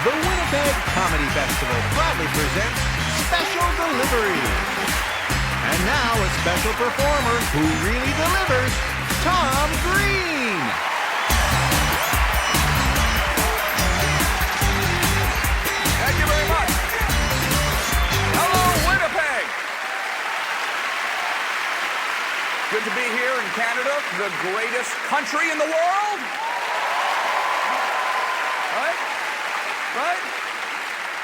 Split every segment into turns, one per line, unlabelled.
The Winnipeg Comedy Festival proudly presents Special Delivery. And now a special performer who really delivers, Tom Green.
Thank you very much. Hello, Winnipeg. Good to be here in Canada, the greatest country in the world. Right?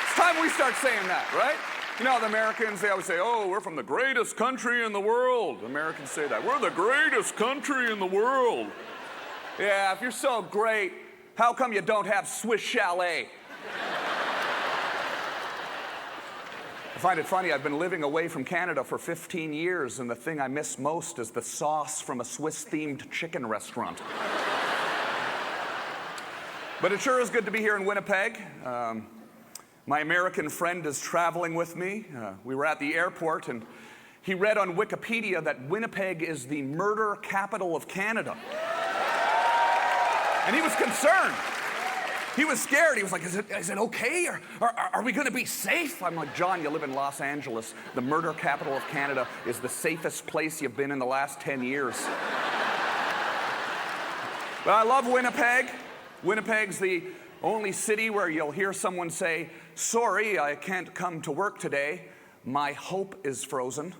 It's time we start saying that, right? You know, the Americans, they always say, oh, we're from the greatest country in the world. Americans say that. We're the greatest country in the world. Yeah, if you're so great, how come you don't have Swiss Chalet? I find it funny, I've been living away from Canada for 15 years, and the thing I miss most is the sauce from a Swiss-themed chicken restaurant. But it sure is good to be here in Winnipeg. My American friend is traveling with me. We were at the airport, and he read on Wikipedia that Winnipeg is the murder capital of Canada. And he was concerned. He was scared. He was like, is it okay? Are we going to be safe? I'm like, John, you live in Los Angeles. The murder capital of Canada is the safest place you've been in the last 10 years. But I love Winnipeg. Winnipeg's the only city where you'll hear someone say, sorry, I can't come to work today. My hope is frozen.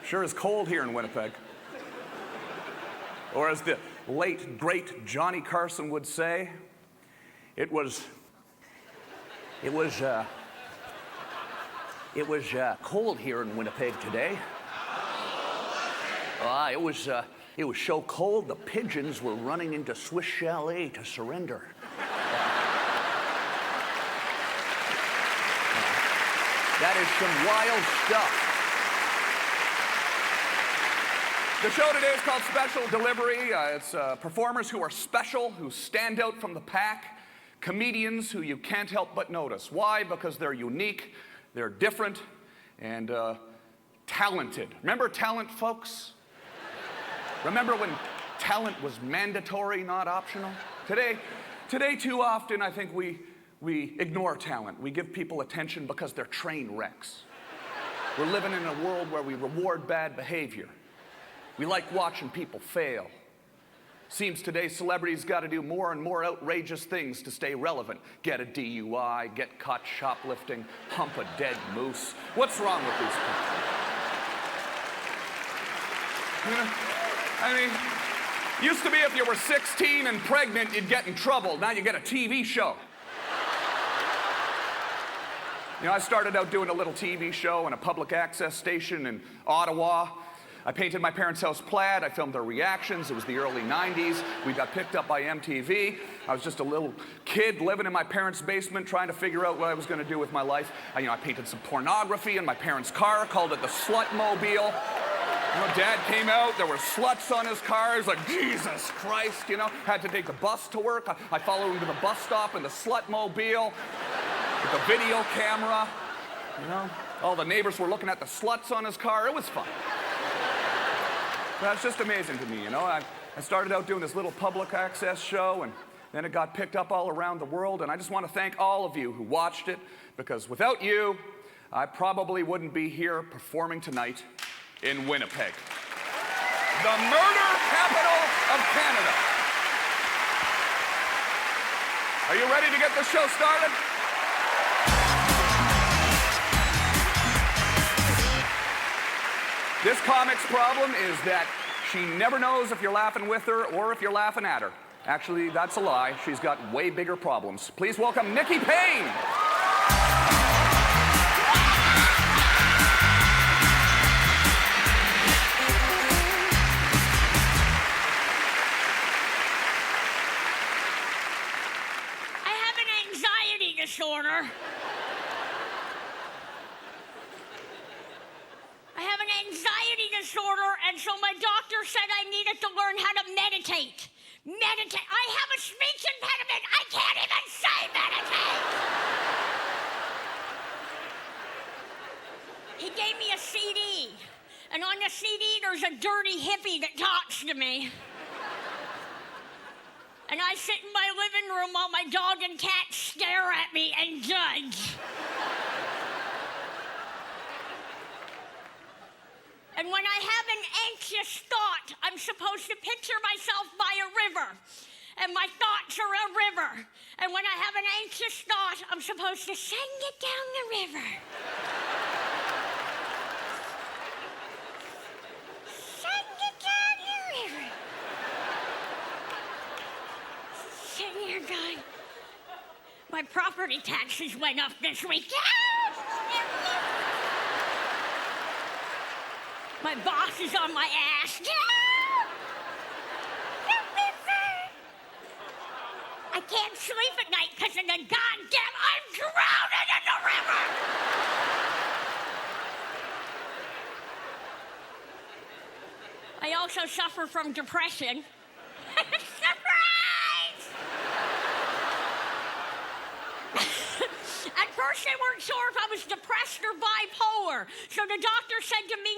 Sure is cold here in Winnipeg. Or as the late, great Johnny Carson would say, it was cold here in Winnipeg today. It was so cold, the pigeons were running into Swiss Chalet to surrender. That is some wild stuff. The show today is called Special Delivery. It's performers who are special, who stand out from the pack, comedians who you can't help but notice. Why? Because they're unique, they're different, and talented. Remember talent, folks? Remember when talent was mandatory, not optional? Today too often, I think we ignore talent. We give people attention because they're train wrecks. We're living in a world where we reward bad behavior. We like watching people fail. Seems today celebrities got to do more and more outrageous things to stay relevant. Get a DUI, get caught shoplifting, hump a dead moose. What's wrong with these people? You know, I mean, used to be if you were 16 and pregnant, you'd get in trouble. Now you get a TV show. You know, I started out doing a little TV show on a public access station in Ottawa. I painted my parents' house plaid. I filmed their reactions. It was the early 90s. We got picked up by MTV. I was just a little kid living in my parents' basement trying to figure out what I was going to do with my life. I painted some pornography in my parents' car, called it the Slutmobile. You know, Dad came out, there were sluts on his car. He was like, Jesus Christ, you know. Had to take the bus to work. I followed him to the bus stop in the Slutmobile with the video camera. You know, all the neighbors were looking at the sluts on his car. It was fun. That's just amazing to me, you know. I started out doing this little public access show, and then it got picked up all around the world, and I just want to thank all of you who watched it, because without you, I probably wouldn't be here performing tonight in Winnipeg, the murder capital of Canada. Are you ready to get this show started? This comic's problem is that she never knows if you're laughing with her or if you're laughing at her. Actually, that's a lie. She's got way bigger problems. Please welcome Nikki Payne.
Disorder. I have an anxiety disorder, and so my doctor said I needed to learn how to meditate. Meditate. I have a speech impediment. I can't even say meditate. He gave me a CD, and on the CD there's a dirty hippie that talks to me. And I sit in my living room while my dog and cat stare at me and judge. And when I have an anxious thought, I'm supposed to picture myself by a river. And my thoughts are a river. And when I have an anxious thought, I'm supposed to send it down the river. Send it down the river. Send it down. My property taxes went up this week. My boss is on my ass. I can't sleep at night because of the goddamn I'm drowning in the river! I also suffer from depression. Surprise! At first they weren't sure if I was depressed or bipolar. So the doctor said to me,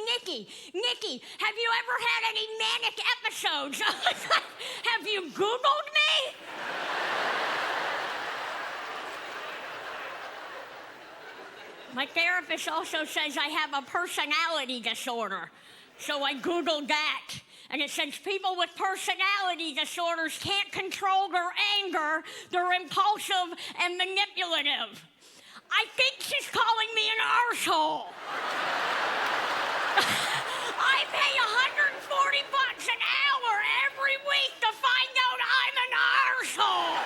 Nikki, have you ever had any manic episodes? Have you Googled me? My therapist also says I have a personality disorder. So I Googled that. And it says people with personality disorders can't control their anger. They're impulsive and manipulative. I think she's calling me an arsehole. I pay $140 an hour every week to find out I'm an arsehole.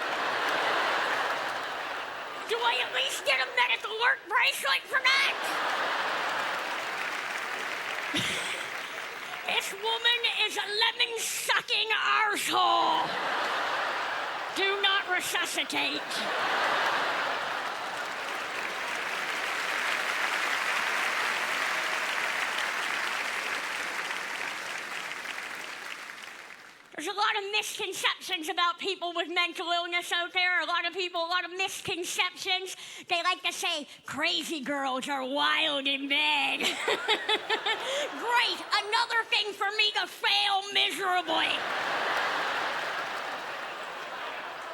Do I at least get a medical alert bracelet for that? This woman is a lemon-sucking arsehole. Do not resuscitate. There's a lot of misconceptions about people with mental illness out there. A lot of misconceptions. They like to say, crazy girls are wild in bed. Great, another thing for me to fail miserably.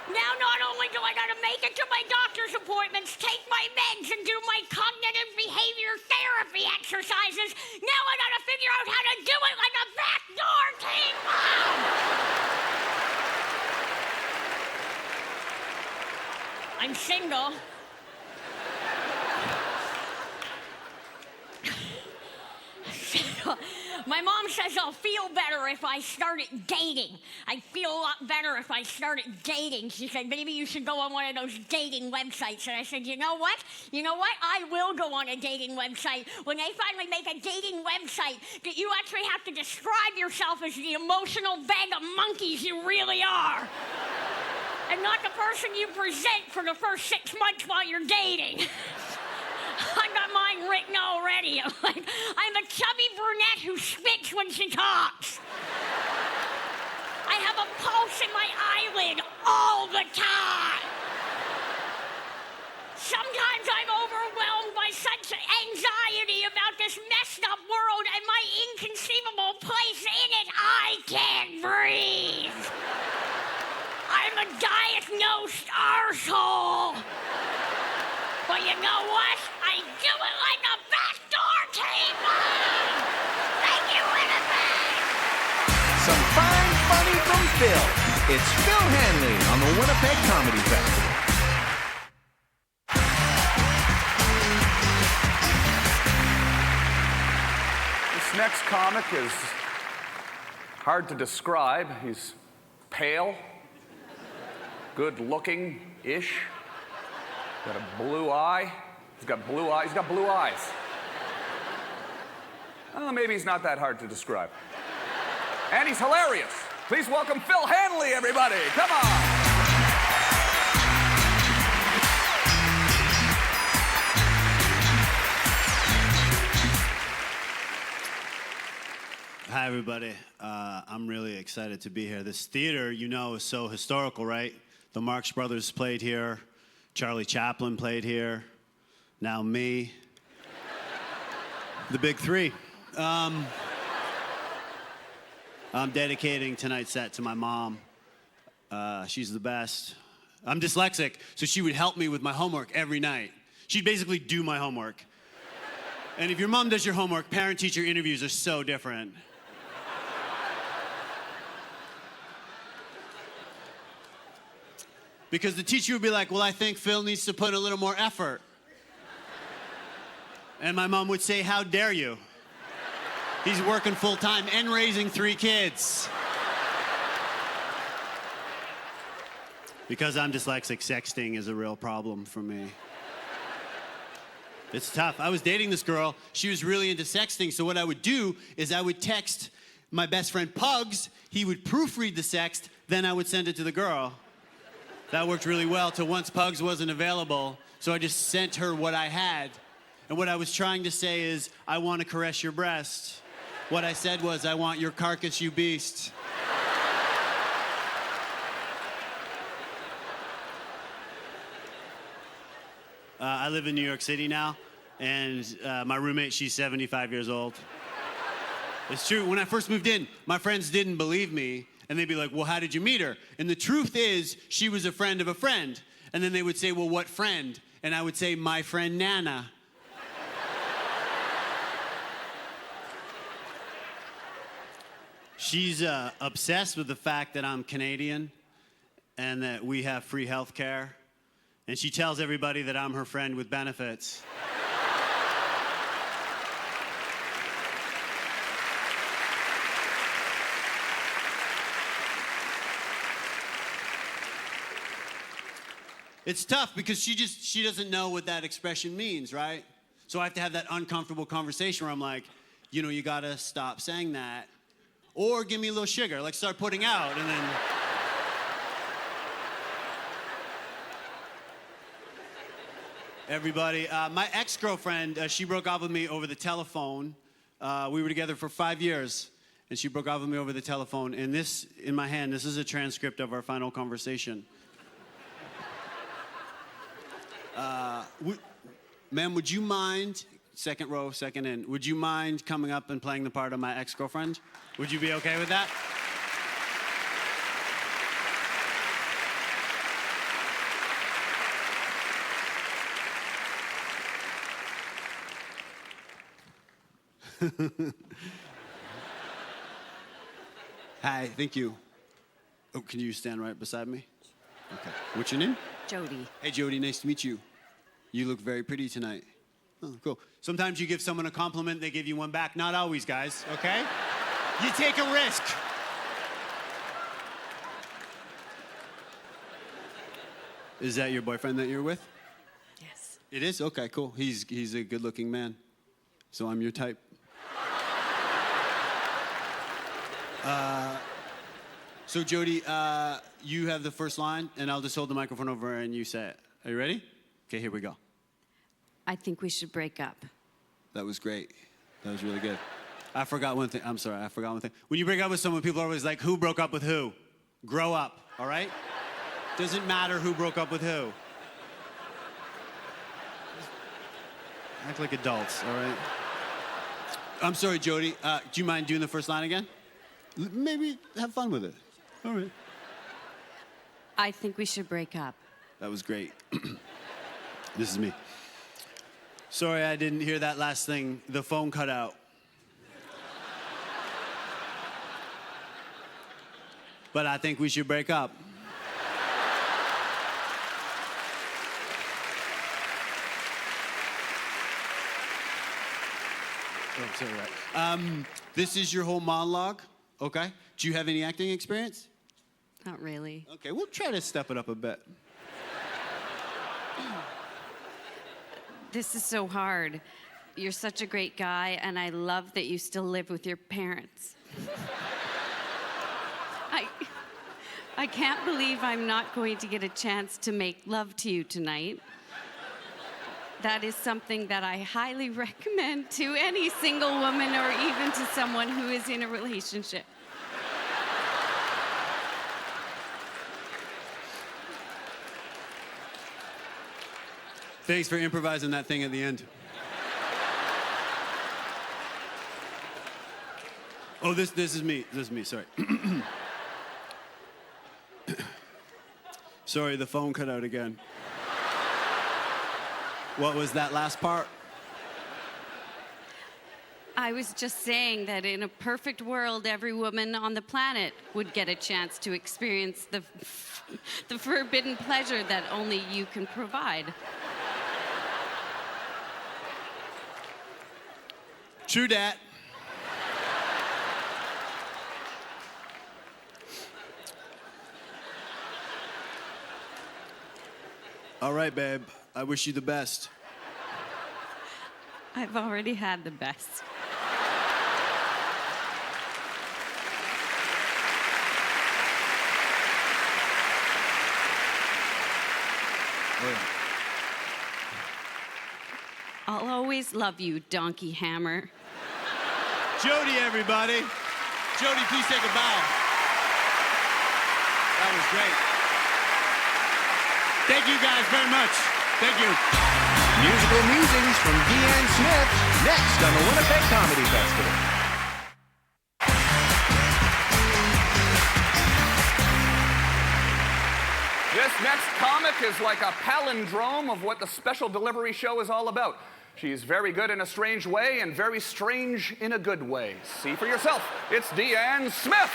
Now not only do I gotta make it to my doctor's appointments, take my meds, and do my cognitive behavior therapy exercises, now I gotta figure out how to do it like a backdoor teen mom! I'm single. My mom says I'll feel better if I started dating. I'd feel a lot better if I started dating. She said, maybe you should go on one of those dating websites. And I said, you know what? I will go on a dating website. When they finally make a dating website that you actually have to describe yourself as the emotional bag of monkeys you really are. And not the person you present for the first 6 months while you're dating. I got mine written already. I'm a chubby brunette who spits when she talks. I have a pulse in my eyelid all the time. Sometimes I'm overwhelmed by such anxiety about this messed up world and my inconceivable place in it, I can't breathe. I'm a diagnosed arsehole. But you know what? I do it like a backdoor teen mom! Thank you, Winnipeg!
Some fine funny from Phil. It's Phil Hanley on the Winnipeg Comedy Festival.
This next comic is hard to describe. He's pale, good-looking-ish. Got a blue eye. He's got blue eyes. He's got blue eyes. Oh, maybe he's not that hard to describe. And he's hilarious. Please welcome Phil Hanley, everybody. Come on.
Hi, everybody. I'm really excited to be here. This theater, you know, is so historical, right? The Marx Brothers played here. Charlie Chaplin played here. Now me. The big three. I'm dedicating tonight's set to my mom. She's the best. I'm dyslexic, so she would help me with my homework every night. She'd basically do my homework. And if your mom does your homework, parent-teacher interviews are so different. Because the teacher would be like, well, I think Phil needs to put a little more effort. And my mom would say, how dare you? He's working full-time and raising 3 kids. Because I'm dyslexic, sexting is a real problem for me. It's tough. I was dating this girl. She was really into sexting, so what I would do is I would text my best friend Pugs. He would proofread the sext, then I would send it to the girl. That worked really well till once Pugs wasn't available, so I just sent her what I had. And what I was trying to say is, I want to caress your breast. What I said was, I want your carcass, you beast. I live in New York City now, and my roommate, she's 75 years old. It's true, when I first moved in, my friends didn't believe me, and they'd be like, well, how did you meet her? And the truth is, she was a friend of a friend. And then they would say, well, what friend? And I would say, my friend Nana. She's obsessed with the fact that I'm Canadian and that we have free health care. And she tells everybody that I'm her friend with benefits. It's tough because she doesn't know what that expression means, right? So I have to have that uncomfortable conversation where I'm like, you know, you gotta stop saying that. Or give me a little sugar, like start putting out, and then... Everybody, my ex-girlfriend, she broke up with me over the telephone. We were together for 5 years, and she broke up with me over the telephone. And this, in my hand, this is a transcript of our final conversation. Ma'am, would you mind, second row, second in, would you mind coming up and playing the part of my ex-girlfriend? Would you be okay with that? Hi, thank you. Oh, can you stand right beside me? Okay. What's your name?
Jody.
Hey, Jody, nice to meet you. You look very pretty tonight. Oh, cool. Sometimes you give someone a compliment, they give you one back. Not always, guys, okay? You take a risk. Is that your boyfriend that you're with?
Yes.
It is? Okay, cool. He's a good-looking man. So I'm your type. So Jody, you have the first line, and I'll just hold the microphone over and you say it. Are you ready? Okay, here we go.
I think we should break up.
That was great. That was really good. I forgot one thing. I'm sorry, I forgot one thing. When you break up with someone, people are always like, who broke up with who? Grow up, all right? Doesn't matter who broke up with who. Act like adults, all right? I'm sorry, Jody. Do you mind doing the first line again? Maybe have fun with it. All right.
I think we should break up.
That was great. This is me. Sorry, I didn't hear that last thing. The phone cut out. But I think we should break up. Oh, sorry, right. This is your whole monologue, okay? Do you have any acting experience?
Not really.
Okay, we'll try to step it up a bit.
This is so hard. You're such a great guy, and I love that you still live with your parents. I can't believe I'm not going to get a chance to make love to you tonight. That is something that I highly recommend to any single woman or even to someone who is in a relationship.
Thanks for improvising that thing at the end. Oh, this is me. This is me, sorry. Sorry, the phone cut out again. What was that last part?
I was just saying that in a perfect world, every woman on the planet would get a chance to experience the forbidden pleasure that only you can provide.
True dat. All right, babe. I wish you the best.
I've already had the best. I'll always love you, donkey hammer.
Jody, everybody. Jody, please take a bow. That was great. Thank you guys very much. Thank you.
Musical musings from Deanne Smith, next on the Winnipeg Comedy Festival.
This next comic is like a palindrome of what the special delivery show is all about. She's very good in a strange way and very strange in a good way. See for yourself. It's Deanne Smith.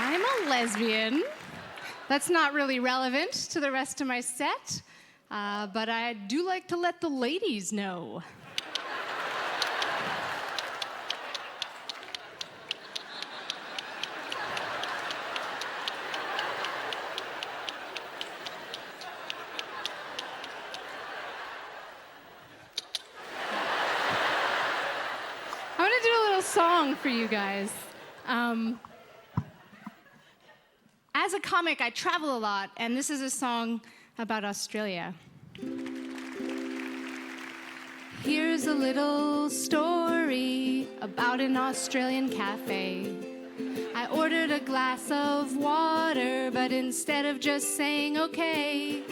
I'm a lesbian. That's not really relevant to the rest of my set, but I do like to let the ladies know. I want to do a little song for you guys. As a comic, I travel a lot, and this is a song about Australia. Here's a little story about an Australian cafe. I ordered a glass of water, but instead of just saying okay,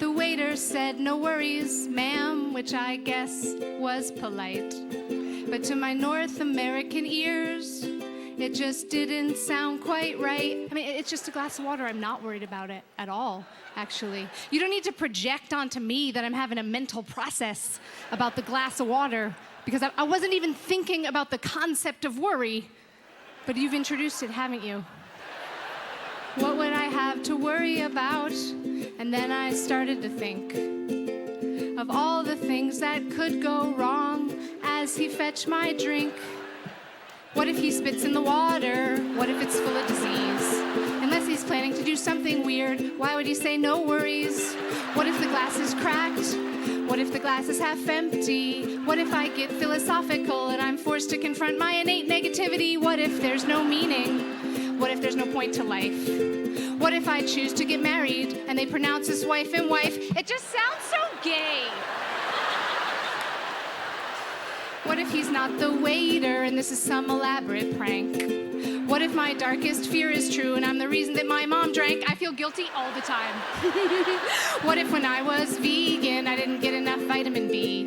the waiter said, "No worries, ma'am," which I guess was polite. But to my North American ears, it just didn't sound quite right. I mean, it's just a glass of water. I'm not worried about it at all, actually. You don't need to project onto me that I'm having a mental process about the glass of water, because I wasn't even thinking about the concept of worry, but you've introduced it, haven't you? What would I have to worry about? And then I started to think of all the things that could go wrong as he fetched my drink. What if he spits in the water? What if it's full of disease? Unless he's planning to do something weird, why would he say no worries? What if the glass is cracked? What if the glass is half empty? What if I get philosophical and I'm forced to confront my innate negativity? What if there's no meaning? What if there's no point to life? What if I choose to get married and they pronounce us wife and wife? It just sounds so gay. What if he's not the waiter and this is some elaborate prank? What if my darkest fear is true and I'm the reason that my mom drank? I feel guilty all the time. What if when I was vegan I didn't get enough vitamin B?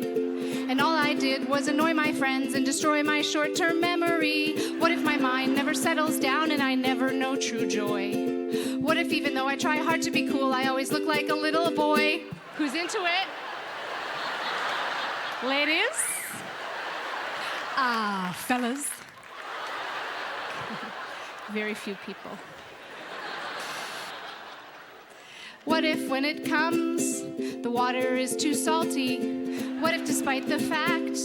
And all I did was annoy my friends and destroy my short-term memory? What if my mind never settles down and I never know true joy? What if even though I try hard to be cool, I always look like a little boy? Who's into it? Ladies? Fellas. Very few people. What if when it comes, the water is too salty? What if despite the fact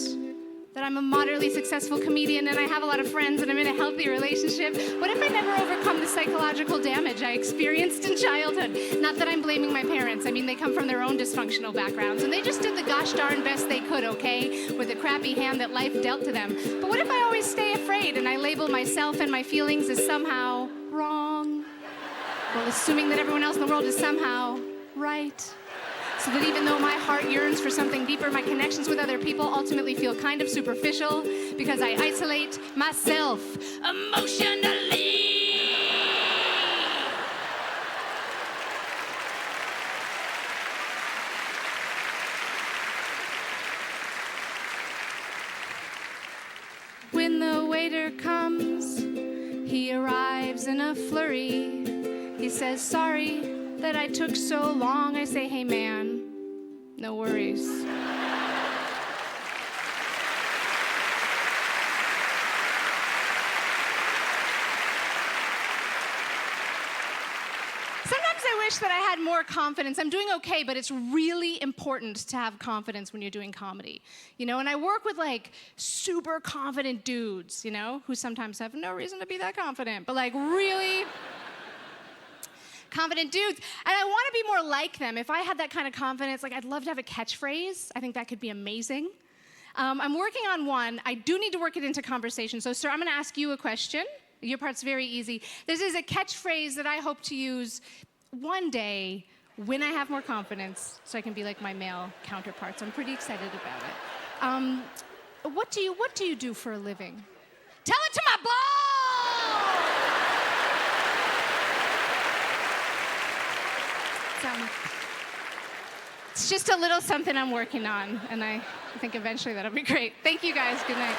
that I'm a moderately successful comedian and I have a lot of friends and I'm in a healthy relationship, what if I never overcome the psychological damage I experienced in childhood? Not that I'm blaming my parents. I mean, they come from their own dysfunctional backgrounds and they just did the gosh darn best they could, okay, with the crappy hand that life dealt to them. But what if I always stay afraid and I label myself and my feelings as somehow wrong? Well, assuming that everyone else in the world is somehow right. So that even though my heart yearns for something deeper, my connections with other people ultimately feel kind of superficial because I isolate myself emotionally. When the waiter comes, he arrives in a flurry. He says, sorry that I took so long. I say, hey man, no worries. Sometimes I wish that I had more confidence. I'm doing okay, but it's really important to have confidence when you're doing comedy. You know, and I work with like super confident dudes, you know, who sometimes have no reason to be that confident, but like really confident dudes. And I want to be more like them. If I had that kind of confidence, like I'd love to have a catchphrase. I think that could be amazing. I'm working on one. I do need to work it into conversation. So, sir, I'm going to ask you a question. Your part's very easy. This is a catchphrase that I hope to use one day when I have more confidence so I can be like my male counterparts. I'm pretty excited about it. What do you do for a living? Tell it to my balls! It's just a little something I'm working on, and I think eventually that'll be great. Thank you guys. Good night.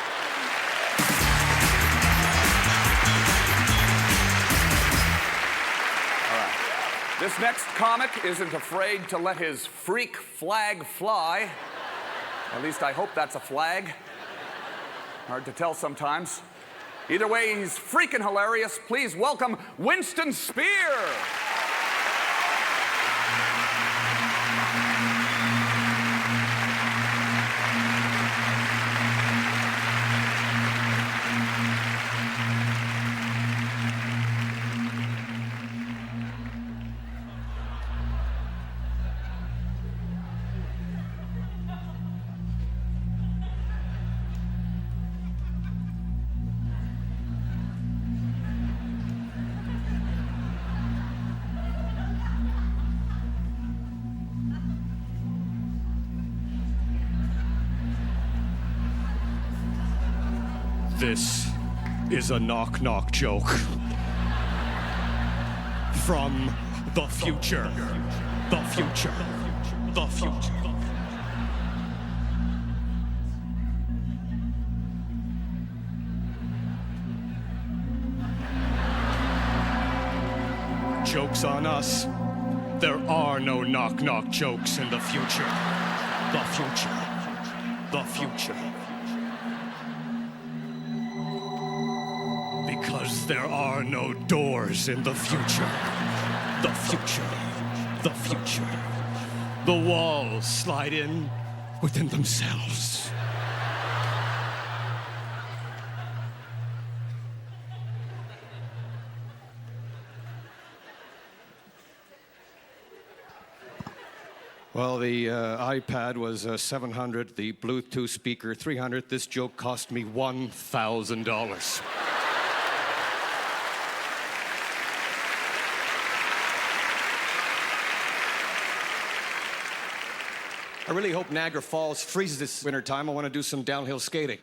This next comic isn't afraid to let his freak flag fly. At least I hope that's a flag. Hard to tell sometimes. Either way, he's freaking hilarious. Please welcome Winston Spear.
This is a knock-knock joke. From the future. The future. The future. Joke's on us. There are no knock-knock jokes in the future. The future. The future. Because there are no doors in the future. The future. The future. The walls slide in within themselves. Well, the iPad was $700, the Bluetooth speaker $300. This joke cost me $1,000. I really hope Niagara Falls freezes this wintertime. I want to do some downhill skating.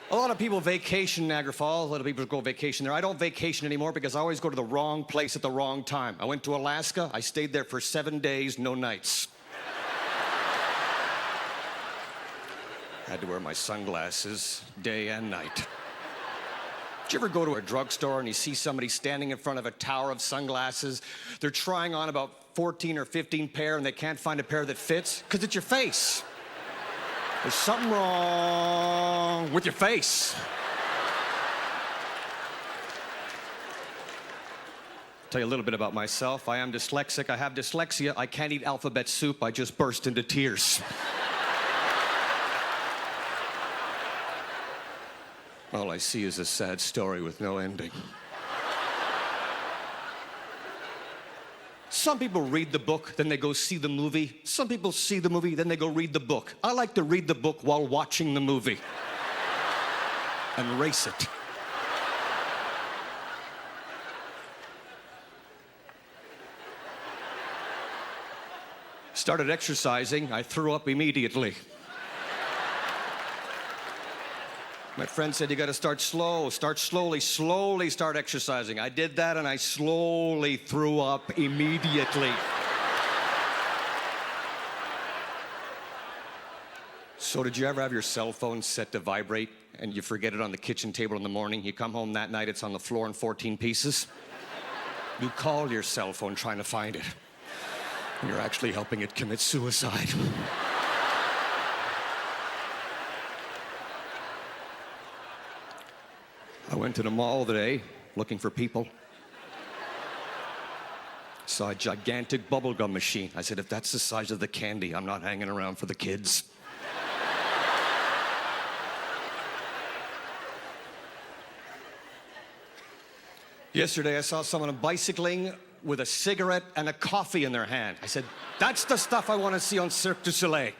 A lot of people vacation Niagara Falls. A lot of people go vacation there. I don't vacation anymore because I always go to the wrong place at the wrong time. I went to Alaska. I stayed there for 7 days, no nights. I had to wear my sunglasses day and night. Did you ever go to a drugstore and you see somebody standing in front of a tower of sunglasses? They're trying on about 14 or 15 pair and they can't find a pair that fits? Because it's your face. There's something wrong with your face. Tell you a little bit about myself. I am dyslexic. I have dyslexia. I can't eat alphabet soup. I just burst into tears. All I see is a sad story with no ending. Some people read the book, then they go see the movie. Some people see the movie, then they go read the book. I like to read the book while watching the movie. And race it. Started exercising, I threw up immediately. My friend said, you gotta start slow, start slowly start exercising. I did that and I slowly threw up immediately. So did you ever have your cell phone set to vibrate and you forget it on the kitchen table in the morning? You come home that night, it's on the floor in 14 pieces. You call your cell phone trying to find it. And you're actually helping it commit suicide. I went to the mall today looking for people. Saw a gigantic bubblegum machine. I said, if that's the size of the candy, I'm not hanging around for the kids. Yesterday, I saw someone bicycling with a cigarette and a coffee in their hand. I said, that's the stuff I want to see on Cirque du Soleil.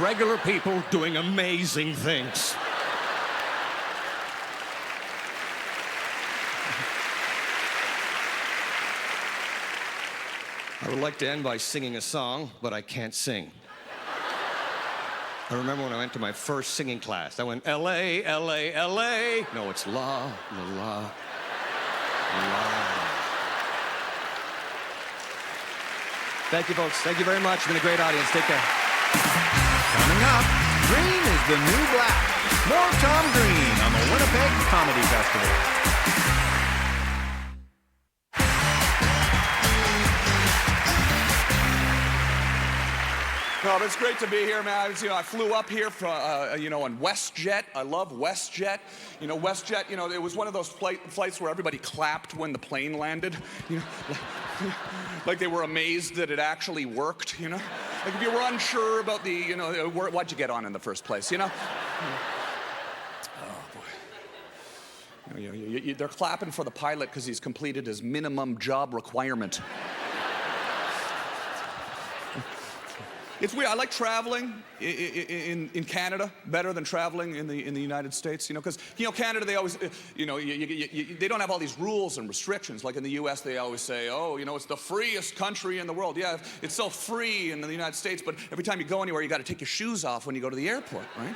Regular people doing amazing things. I would like to end by singing a song, but I can't sing. I remember when I went to my first singing class. I went, L.A., L.A., L.A. No, it's la, la, la, la. Thank you, folks. Thank you very much. It's been a great audience. Take care.
Coming up, green is the new black. More Tom Green on the Winnipeg Comedy Festival.
No, but it's great to be here, man. I flew up here from, on WestJet. I love WestJet. WestJet, it was one of those flights where everybody clapped when the plane landed. Like they were amazed that it actually worked, Like if you were unsure about the, why'd you get on in the first place, Oh, boy. They're clapping for the pilot because he's completed his minimum job requirement. It's weird. I like traveling in Canada better than traveling in the United States. Because Canada, they always they don't have all these rules and restrictions like in the U.S. They always say, oh, it's the freest country in the world. Yeah, it's so free in the United States, but every time you go anywhere, you got to take your shoes off when you go to the airport, right?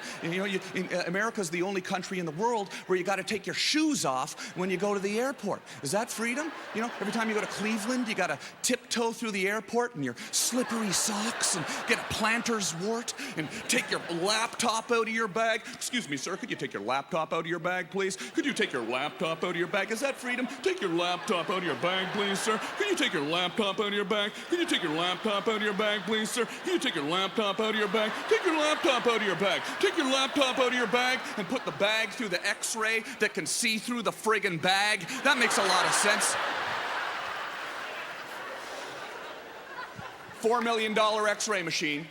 America's the only country in the world where you got to take your shoes off when you go to the airport. Is that freedom? Every time you go to Cleveland, you got to tiptoe through the airport in your slippery socks and get a planter's wart and take your laptop out of your bag. Excuse me, sir, could you take your laptop out of your bag, please? Could you take your laptop out of your bag? Is that freedom? Take your laptop out of your bag, please, sir. Could you take your laptop out of your bag? Could you take your laptop out of your bag, please, sir? Could you take your laptop out of your bag? Take your laptop out of your bag. Take your laptop out of your bag and put the bag through the X-ray that can see through the friggin' bag. That makes a lot of sense. $4 million X-ray machine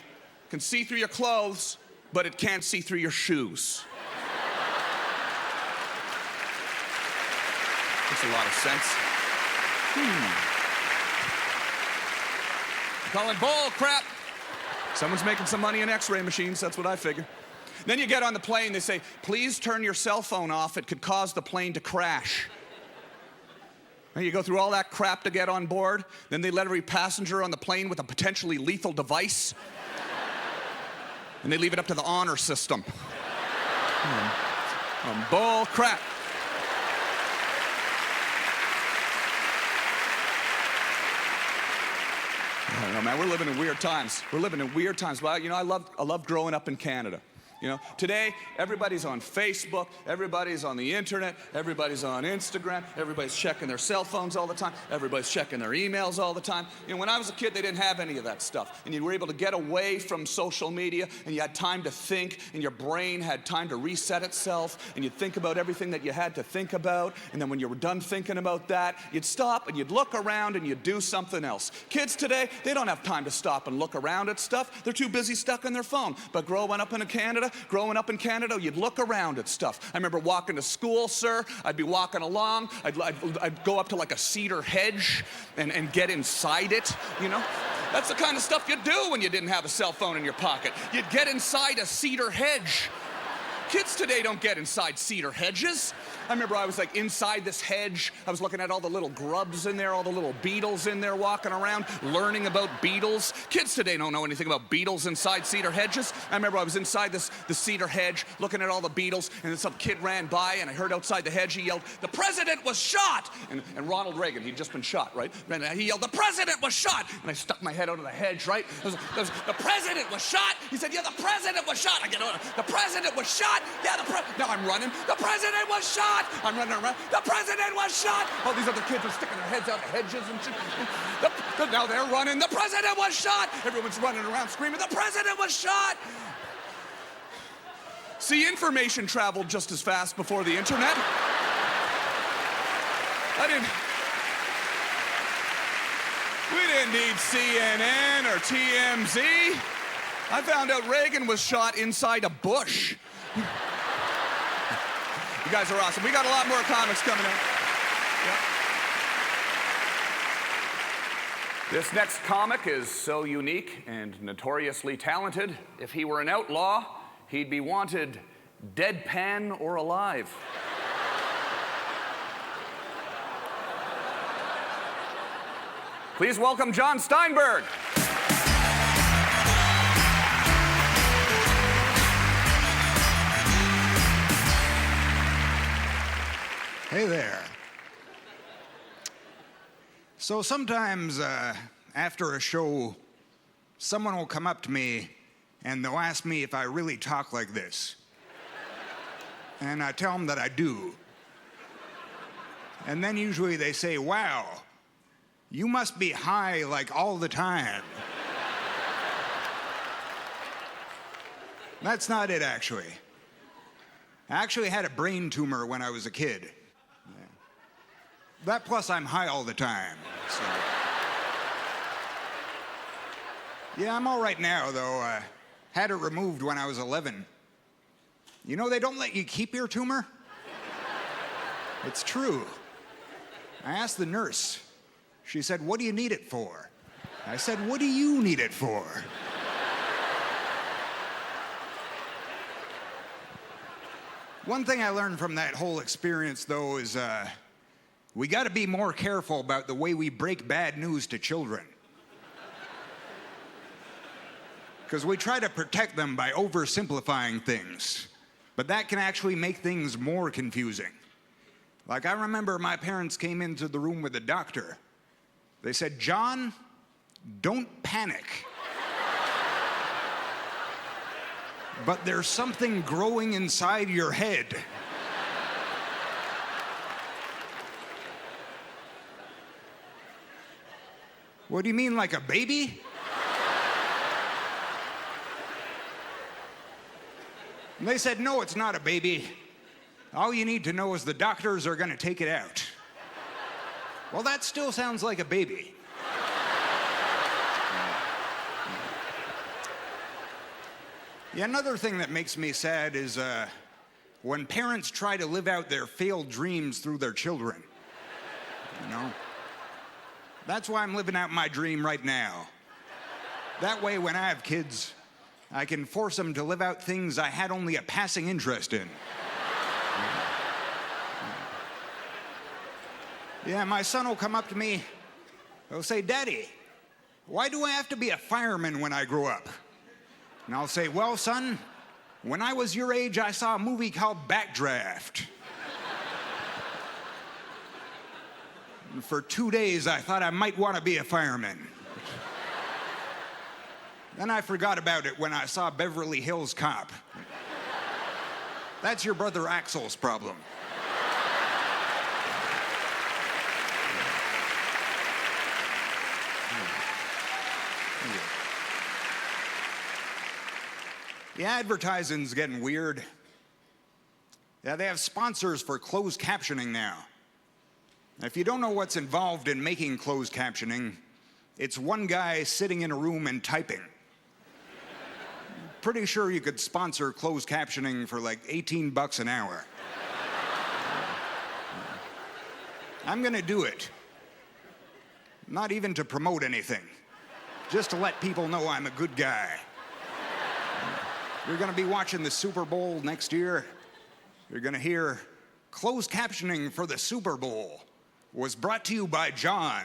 can see through your clothes, but it can't see through your shoes. Makes a lot of sense. Calling bull crap. Someone's making some money in X-ray machines, that's what I figure. Then you get on the plane, they say, please turn your cell phone off, it could cause the plane to crash. You go through all that crap to get on board, then they let every passenger on the plane with a potentially lethal device, and they leave it up to the honor system. Bull crap. I don't know, man, we're living in weird times. We're living in weird times. But, I love growing up in Canada. Today, everybody's on Facebook, everybody's on the internet, everybody's on Instagram, everybody's checking their cell phones all the time, everybody's checking their emails all the time. When I was a kid, they didn't have any of that stuff. And you were able to get away from social media, and you had time to think, and your brain had time to reset itself, and you'd think about everything that you had to think about, and then when you were done thinking about that, you'd stop, and you'd look around, and you'd do something else. Kids today, they don't have time to stop and look around at stuff. They're too busy stuck on their phone. But growing up in Canada, you'd look around at stuff. I remember walking to school, sir. I'd be walking along. I'd go up to like a cedar hedge and get inside it, That's the kind of stuff you'd do when you didn't have a cell phone in your pocket. You'd get inside a cedar hedge. Kids today don't get inside cedar hedges. I remember I was like inside this hedge. I was looking at all the little grubs in there, all the little beetles in there walking around, learning about beetles. Kids today don't know anything about beetles inside cedar hedges. I remember I was inside the cedar hedge looking at all the beetles, and then some kid ran by, and I heard outside the hedge, he yelled, "The president was shot!" And Ronald Reagan, he'd just been shot, right? And he yelled, "The president was shot!" And I stuck my head out of the hedge, right? The president was shot! He said, "Yeah, the president was shot!" I get out, "The president was shot!" "Yeah, now I'm running. The president was shot!" I'm running around. "The president was shot!" All these other kids are sticking their heads out the hedges and shit. Now they're running. "The president was shot!" Everyone's running around screaming, "The president was shot!" See, information traveled just as fast before the internet. We didn't need CNN or TMZ. I found out Reagan was shot inside a bush. You guys are awesome. We got a lot more comics coming up. Yep. This next comic is so unique and notoriously talented. If he were an outlaw, he'd be wanted deadpan or alive. Please welcome Jon Steinberg.
Hey there. So sometimes after a show, someone will come up to me and they'll ask me if I really talk like this. And I tell them that I do. And then usually they say, "Wow, you must be high like all the time." That's not it, actually. I actually had a brain tumor when I was a kid. That plus I'm high all the time. So. Yeah, I'm all right now, though. I had it removed when I was 11. You know, they don't let you keep your tumor. It's true. I asked the nurse. She said, "What do you need it for?" I said, "What do you need it for?" One thing I learned from that whole experience, though, is we got to be more careful about the way we break bad news to children. Because we try to protect them by oversimplifying things. But that can actually make things more confusing. Like, I remember my parents came into the room with the doctor. They said, "John, don't panic. But there's something growing inside your head." "What do you mean, like a baby?" And they said, "No, it's not a baby. All you need to know is the doctors are going to take it out." Well, that still sounds like a baby. Yeah, another thing that makes me sad is when parents try to live out their failed dreams through their children. You know? That's why I'm living out my dream right now. That way, when I have kids, I can force them to live out things I had only a passing interest in. Yeah, my son will come up to me. He'll say, "Daddy, why do I have to be a fireman when I grow up?" And I'll say, "Well, son, when I was your age, I saw a movie called Backdraft. And for 2 days, I thought I might want to be a fireman. Then I forgot about it when I saw Beverly Hills Cop. That's your brother Axel's problem." Yeah, advertising's getting weird. Yeah, they have sponsors for closed captioning now. If you don't know what's involved in making closed captioning, it's one guy sitting in a room and typing. Pretty sure you could sponsor closed captioning for like $18 an hour. I'm gonna do it. Not even to promote anything, just to let people know I'm a good guy. You're gonna be watching the Super Bowl next year. You're gonna hear closed captioning for the Super Bowl was brought to you by John.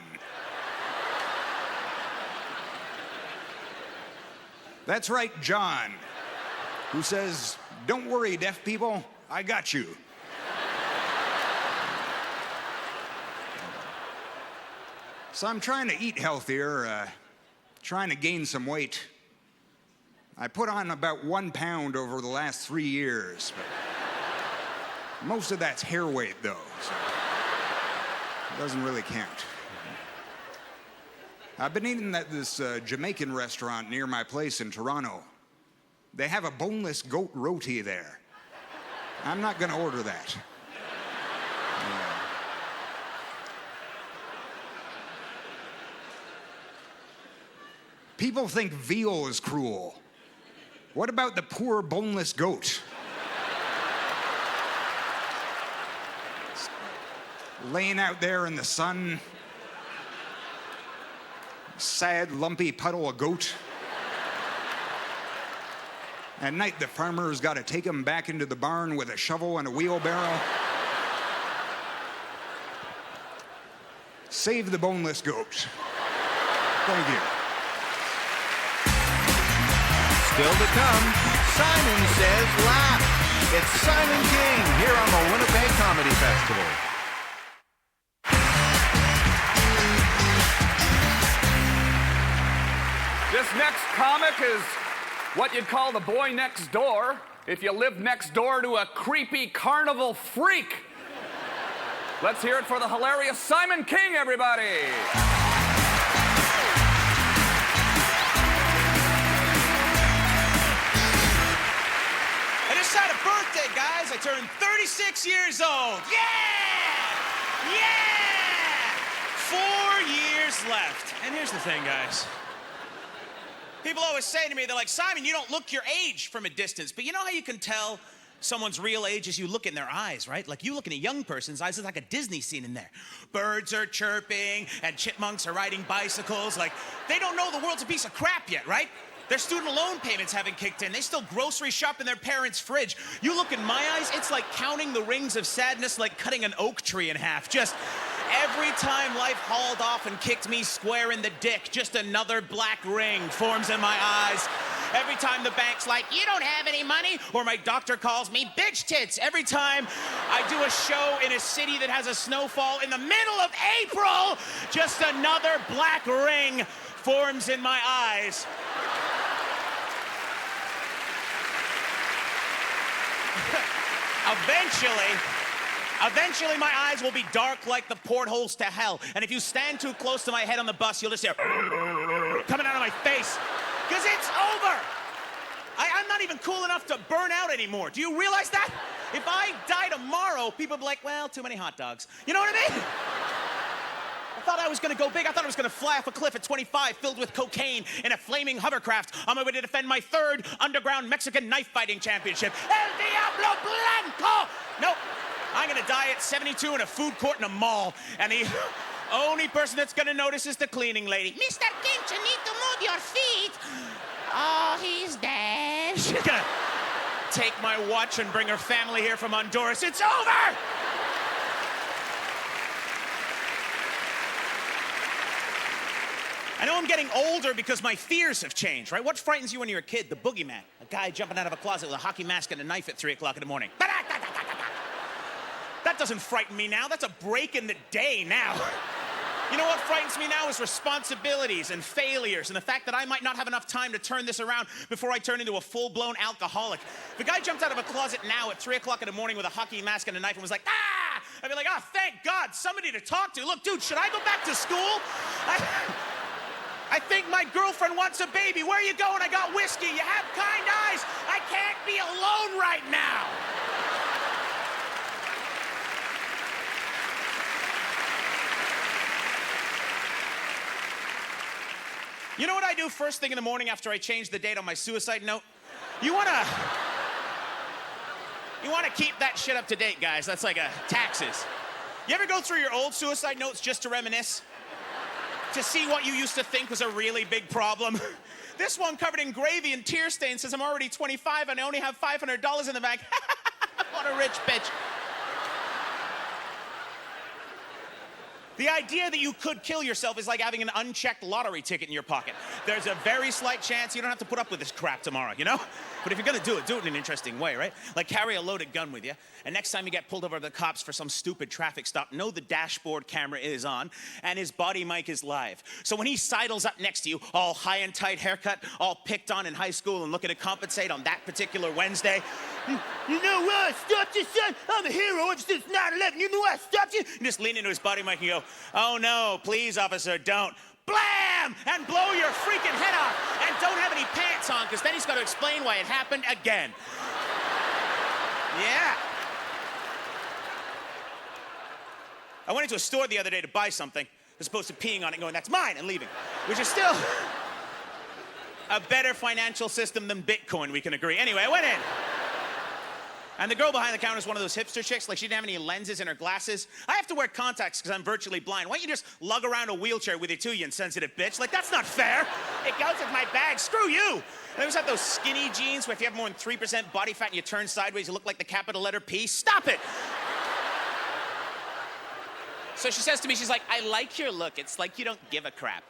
That's right, John, who says, "Don't worry, deaf people, I got you." So I'm trying to eat healthier, trying to gain some weight. I put on about 1 pound over the last 3 years, but most of that's hair weight, though, so it doesn't really count. I've been eating at this Jamaican restaurant near my place in Toronto. They have a boneless goat roti there. I'm not gonna order that. People think veal is cruel. What about the poor boneless goat? Laying out there in the sun, sad, lumpy puddle of goat. At night, the farmer's got to take him back into the barn with a shovel and a wheelbarrow. Save the boneless goat. Thank you.
Still to come, Simon Says Laugh. It's Simon King here on the Winnipeg Comedy Festival.
This next comic is what you'd call the boy next door if you lived next door to a creepy carnival freak. Let's hear it for the hilarious Simon King, everybody.
I just had a birthday, guys. I turned 36 years old. Yeah! Yeah! 4 years left. And here's the thing, guys. People always say to me, they're like, "Simon, you don't look your age from a distance." But you know how you can tell someone's real age is you look in their eyes, right? Like you look in a young person's eyes, it's like a Disney scene in there. Birds are chirping and chipmunks are riding bicycles. Like, they don't know the world's a piece of crap yet, right? Their student loan payments haven't kicked in. They still grocery shop in their parents' fridge. You look in my eyes, it's like counting the rings of sadness, like cutting an oak tree in half. Just every time life hauled off and kicked me square in the dick, just another black ring forms in my eyes. Every time the bank's like, "You don't have any money," or my doctor calls me bitch tits. Every time I do a show in a city that has a snowfall in the middle of April, just another black ring forms in my eyes. Eventually my eyes will be dark like the portholes to hell. And if you stand too close to my head on the bus, you'll just hear coming out of my face. Because it's over. I'm not even cool enough to burn out anymore. Do you realize that? If I die tomorrow, people will be like, "Well, too many hot dogs." You know what I mean? I thought I was gonna go big. I thought I was gonna fly off a cliff at 25 filled with cocaine in a flaming hovercraft on my way to defend my 3rd underground Mexican knife fighting championship. El Diablo Blanco! Nope. I'm gonna die at 72 in a food court in a mall. And the only person that's gonna notice is the cleaning lady. "Mr. Kinch, you need to move your feet." "Oh, he's dead." She's gonna take my watch and bring her family here from Honduras. It's over! I know I'm getting older because my fears have changed, right? What frightens you when you're a kid? The boogeyman. A guy jumping out of a closet with a hockey mask and a knife at 3 o'clock in the morning. That doesn't frighten me now. That's a break in the day now. You know what frightens me now is responsibilities and failures and the fact that I might not have enough time to turn this around before I turn into a full-blown alcoholic. If a guy jumped out of a closet now at 3 o'clock in the morning with a hockey mask and a knife and was like, "Ah!" I'd be like, "Oh, thank God, somebody to talk to. Look, dude, should I go back to school? I think my girlfriend wants a baby. Where are you going? I got whiskey. You have kind eyes. I can't be alone right now." You know what I do first thing in the morning after I change the date on my suicide note? You wanna keep that shit up to date, guys. That's like taxes. You ever go through your old suicide notes just to reminisce? To see what you used to think was a really big problem? This one, covered in gravy and tear stains, says, "I'm already 25 and I only have $500 in the bank." What a rich bitch. The idea that you could kill yourself is like having an unchecked lottery ticket in your pocket. There's a very slight chance you don't have to put up with this crap tomorrow, you know? But if you're gonna do it in an interesting way, right? Like carry a loaded gun with you, and next time you get pulled over by the cops for some stupid traffic stop, know the dashboard camera is on, and his body mic is live. So when he sidles up next to you, all high and tight haircut, all picked on in high school and looking to compensate on that particular Wednesday, you know what, I stopped you, son? I'm a hero ever since 9/11. You know why I stopped you? You just lean into his body mic and go, oh no, please, officer, don't. Blam! And blow your freaking head off. And don't have any pants on, because then he's got to explain why it happened again. Yeah. I went into a store the other day to buy something, as opposed to peeing on it and going, that's mine, and leaving. Which is still a better financial system than Bitcoin, we can agree. Anyway, I went in. And the girl behind the counter is one of those hipster chicks, like she didn't have any lenses in her glasses. I have to wear contacts because I'm virtually blind. Why don't you just lug around a wheelchair with you too, you insensitive bitch? Like, that's not fair. It goes with my bag, screw you. And they always have those skinny jeans where if you have more than 3% body fat and you turn sideways, you look like the capital letter P. Stop it. So she says to me, she's like, I like your look. It's like you don't give a crap.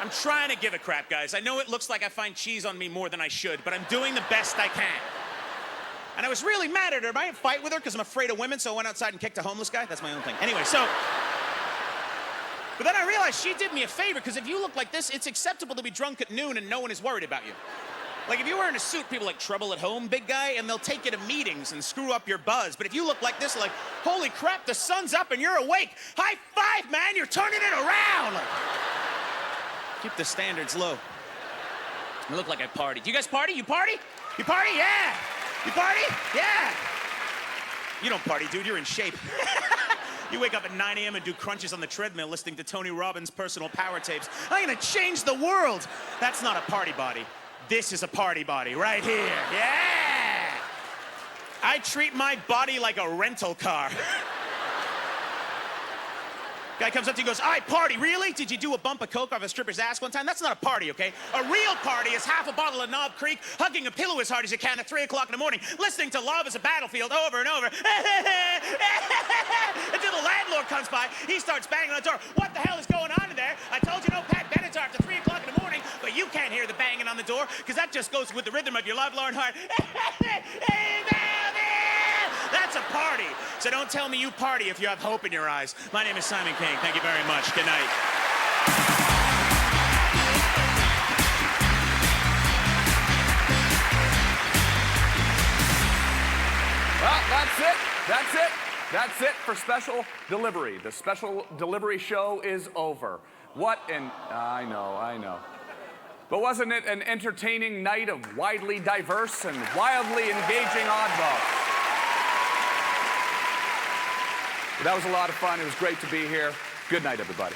I'm trying to give a crap, guys. I know it looks like I find cheese on me more than I should, but I'm doing the best I can. And I was really mad at her, but I didn't fight with her because I'm afraid of women, so I went outside and kicked a homeless guy. That's my own thing. Anyway, so... But then I realized she did me a favor, because if you look like this, it's acceptable to be drunk at noon and no one is worried about you. Like, if you're wearing a suit, people are like, trouble at home, big guy, and they'll take you to meetings and screw up your buzz. But if you look like this, like, holy crap, the sun's up and you're awake. High five, man, you're turning it around. Like, keep the standards low. I look like I party. Do you guys party? You party? You party? Yeah. You party? Yeah. You don't party, dude. You're in shape. You wake up at 9 a.m. and do crunches on the treadmill listening to Tony Robbins' personal power tapes. I'm gonna change the world. That's not a party body. This is a party body right here. Yeah. I treat my body like a rental car. Guy comes up to you and goes, I party, really? Did you do a bump of coke off a stripper's ass one time? That's not a party, okay? A real party is half a bottle of Knob Creek, hugging a pillow as hard as you can at 3 o'clock in the morning, listening to Love is a Battlefield over and over. Until the landlord comes by, he starts banging on the door. What the hell is going on in there? I told you no Pat Benatar after 3 o'clock in the morning, but you can't hear the banging on the door, because that just goes with the rhythm of your lovelorn heart. That's a party. So don't tell me you party if you have hope in your eyes. My name is Simon King. Thank you very much. Good night.
Well, that's it. That's it. That's it for Special Delivery. The Special Delivery show is over. What an... I know. But wasn't it an entertaining night of widely diverse and wildly engaging oddballs? That was a lot of fun. It was great to be here. Good night, everybody.